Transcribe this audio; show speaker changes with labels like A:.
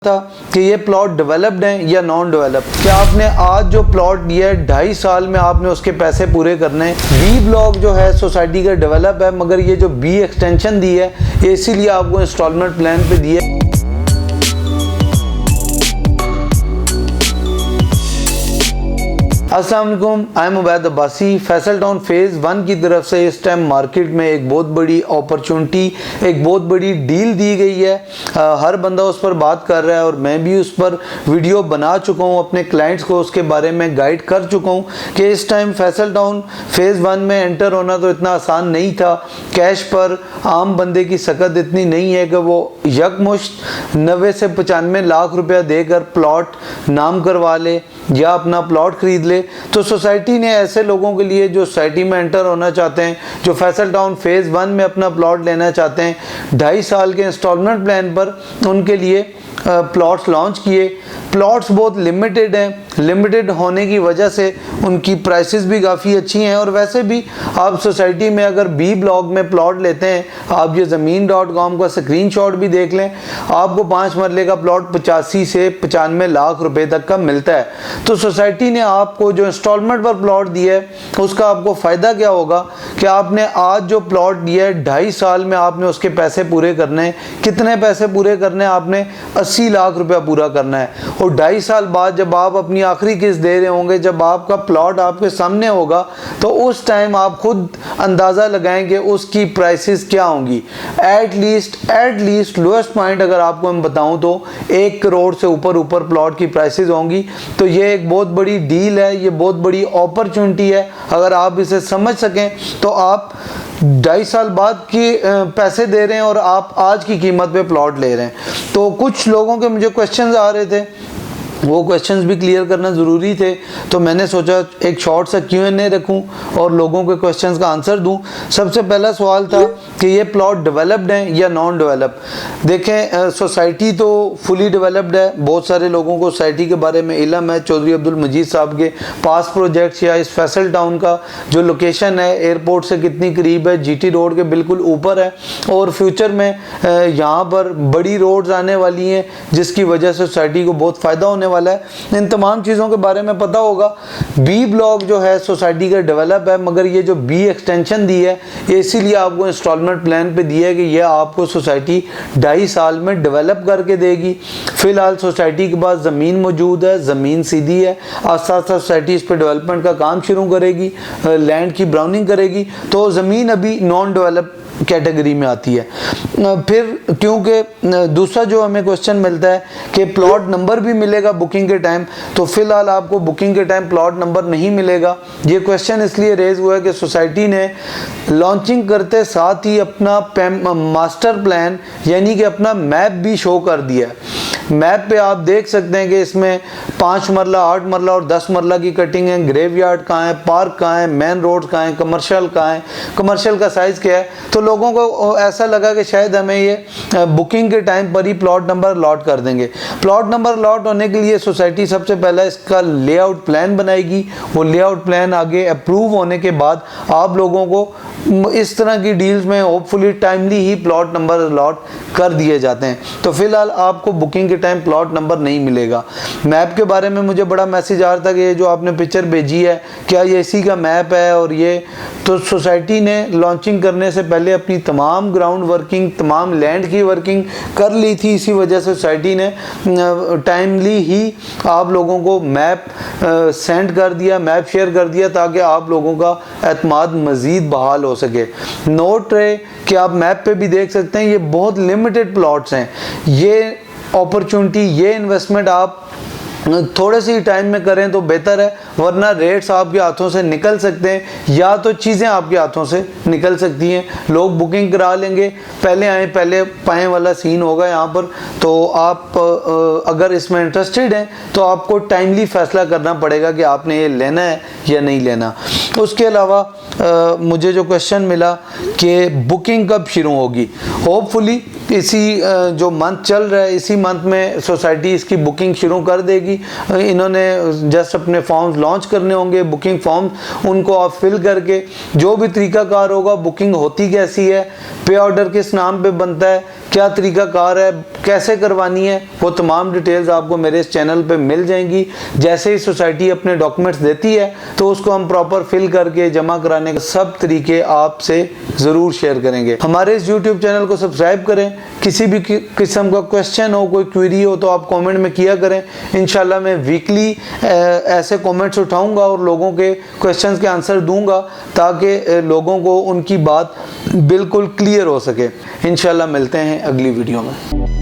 A: था कि ये प्लॉट डेवलप्ड हैं या नॉन डेवलप्ड। क्या आपने आज जो प्लॉट लिया है 2.5 साल में आपने उसके पैसे पूरे करने हैं। बी ब्लॉक जो है सोसाइटी का डेवलप है, मगर ये जो बी एक्सटेंशन दी है ये इसीलिए आपको इंस्टॉलमेंट प्लान पे दी है। अस्सलाम वालेकुम, I am Ubaid Abbasi. Faisal town phase 1 की तरफ से इस टाइम मार्केट में एक बहुत बड़ी अपॉर्चुनिटी, एक बहुत बड़ी डील दी गई है। हर बंदा उस पर बात कर रहा है और मैं भी उस पर वीडियो बना चुका हूँ, अपने क्लाइंट्स को उसके बारे में गाइड कर चुका हूँ कि इस टाइम फैसल टाउन फेज़ 1 में एंटर होना तो इतना आसान नहीं था। कैश पर आम बंदे की सकत इतनी नहीं है कि वो यकमुश्त 90 से 95 लाख रुपया देकर प्लॉट नाम करवा ले या अपना प्लॉट खरीद ले। तो सोसाइटी ने ऐसे लोगों के लिए जो सोसाइटी में एंटर होना चाहते हैं, जो फैसल टाउन फेज़ 1 में अपना प्लॉट लेना चाहते हैं 2.5 साल के इंस्टॉलमेंट प्लान पर, उनके लिए प्लॉट्स लॉन्च किए। प्लॉट्स बहुत लिमिटेड हैं, लिमिटेड होने की वजह से उनकी प्राइसेस भी काफ़ी अच्छी हैं। और वैसे भी आप सोसाइटी में अगर बी ब्लॉक में प्लॉट लेते हैं, आप ये ज़मीन.com का स्क्रीनशॉट भी देख लें, आपको 5 मरले का प्लॉट 85 से 95 लाख रुपए तक का मिलता है। तो सोसाइटी ने आपको जो इंस्टॉलमेंट पर प्लॉट दिया है उसका आपको फ़ायदा क्या होगा कि आपने आज जो प्लॉट दिया है 2.5 साल में आपने उसके पैसे पूरे करने हैं। कितने पैसे पूरे करने हैं? आपने 80 लाख रुपया पूरा करना है। और 2.5 साल बाद जब आप अपनी आखिरी किस्त दे रहे होंगे, जब आपका प्लॉट आपके सामने होगा, तो उस टाइम आप खुद अंदाज़ा लगाएंगे उसकी प्राइसेस क्या होंगी। एट लीस्ट लोएस्ट पॉइंट अगर आपको मैं बताऊं तो 1 करोड़ से ऊपर प्लॉट की प्राइसेस होंगी। तो ये एक बहुत बड़ी डील है, ये बहुत बड़ी अपॉर्चुनिटी है। अगर आप इसे समझ सकें तो आप 2.5 साल बाद के पैसे दे रहे हैं और आप आज की कीमत पे प्लॉट ले रहे हैं। तो कुछ लोगों के मुझे क्वेश्चंस आ रहे थे, वो क्वेश्चंस भी क्लियर करना ज़रूरी थे, तो मैंने सोचा एक शॉर्ट सा Q&A रखूं और लोगों के क्वेश्चंस का आंसर दूं। सबसे पहला सवाल था कि ये प्लॉट डेवलप्ड हैं या नॉन डेवलप्ड। देखें, सोसाइटी तो फुली डेवलप्ड है। बहुत सारे लोगों को सोसाइटी के बारे में इल्म है। चौधरी अब्दुल मजीद साहब के पास प्रोजेक्ट्स या इस फैसल टाउन का जो लोकेशन है एयरपोर्ट से कितनी करीब है, GT रोड के बिल्कुल ऊपर है और फ्यूचर में यहाँ पर बड़ी रोड्स आने वाली हैं जिसकी वजह से सोसाइटी को बहुत फ़ायदा होने वाला है। इन तमाम चीज़ों के बारे में पता होगा। बी ब्लॉक जो है सोसाइटी का डेवलप है, मगर ये जो बी एक्सटेंशन दी है ये इसीलिए आपको इंस्टॉलमेंट प्लान पे दी है कि ये आपको सोसाइटी 2.5 साल में डेवलप करके देगी। फिलहाल सोसाइटी के पास ज़मीन मौजूद है, ज़मीन सीधी है, और साथ साथ सोसाइटी इस पर डेवलपमेंट का काम शुरू करेगी, लैंड की ब्राउनिंग करेगी। तो ज़मीन अभी नॉन डेवलप कैटेगरी में आती है। फिर क्योंकि दूसरा जो हमें क्वेश्चन मिलता है कि प्लॉट नंबर भी मिलेगा बुकिंग के टाइम, तो फिलहाल आपको बुकिंग के टाइम प्लॉट नंबर नहीं मिलेगा। ये क्वेश्चन इसलिए रेज हुआ है कि सोसाइटी ने लॉन्चिंग करते साथ ही अपना मास्टर प्लान यानी कि अपना मैप भी शो कर दिया है। मैप पे आप देख सकते हैं कि इसमें 5 मरला, 8 मरला और 10 मरला की कटिंग है। ग्रेवयार्ड कहाँ है, पार्क कहाँ है, मेन रोड कहाँ है, कमर्शियल कहाँ है, कमर्शियल का साइज़ क्या है। तो लोगों को ऐसा लगा कि शायद हमें ये बुकिंग के टाइम पर ही प्लॉट नंबर अलॉट कर देंगे। प्लॉट नंबर अलॉट होने के लिए सोसाइटी सबसे पहले इसका लेआउट प्लान बनाएगी। वो लेआउट प्लान आगे अप्रूव होने के बाद आप लोगों को इस तरह की डील्स में होपफुली टाइमली ही प्लॉट नंबर अलॉट कर दिए जाते हैं। तो फिलहाल आपको बुकिंग के टाइम प्लॉट नंबर नहीं मिलेगा। मैप के बारे में मुझे बड़ा मैसेज आ रहा था कि ये जो आपने पिक्चर भेजी है क्या ये इसी का मैप है, और ये तो सोसाइटी ने लॉन्चिंग करने से पहले अपनी तमाम ग्राउंड वर्किंग, तमाम लैंड की वर्किंग कर ली थी। इसी वजह से सोसाइटी ने टाइमली ही आप लोगों को मैप सेंड कर दिया, मैप शेयर कर दिया ताकि आप लोगों का एतमाद मज़ीद बहाल हो सके। नोट रहे कि आप मैप पे भी देख सकते हैं ये बहुत लिमिटेड प्लॉट्स हैं। ये अपॉर्चुनिटी, ये इन्वेस्टमेंट आप थोड़े से ही टाइम में करें तो बेहतर है, वरना रेट्स आपके हाथों से निकल सकते हैं या तो चीज़ें आपके हाथों से निकल सकती हैं। लोग बुकिंग करा लेंगे, पहले आए पहले पाएँ वाला सीन होगा यहाँ पर। तो आप अगर इसमें इंटरेस्टेड हैं तो आपको टाइमली फैसला करना पड़ेगा कि आपने ये लेना है या नहीं लेना। उसके अलावा मुझे जो क्वेश्चन मिला कि बुकिंग कब शुरू होगी, होपफुली इसी जो मंथ चल रहा है इसी मंथ में सोसाइटी इसकी बुकिंग शुरू कर देगी। इन्होंने जस्ट अपने फॉर्म्स लॉन्च करने होंगे, बुकिंग फॉर्म उनको आप फिल करके जो भी तरीकाकार होगा, बुकिंग होती कैसी है, पे ऑर्डर किस नाम पे बनता है, क्या तरीकाकार है, कैसे करवानी है, वो तमाम डिटेल्स आपको मेरे इस चैनल पे मिल जाएंगी। जैसे ही सोसाइटी अपने डॉक्यूमेंट्स देती है तो उसको हम प्रॉपर फिल करके जमा कराने के सब तरीके आपसे ज़रूर शेयर करेंगे। हमारे इस यूट्यूब चैनल को सब्सक्राइब करें। किसी भी किस्म का क्वेश्चन हो, कोई क्वेरी हो तो आप कमेंट में किया करें। इंशाल्लाह मैं वीकली ऐसे कमेंट्स उठाऊंगा और लोगों के क्वेश्चंस के आंसर दूंगा ताकि लोगों को उनकी बात बिल्कुल क्लियर हो सके। इंशाल्लाह मिलते हैं अगली वीडियो में।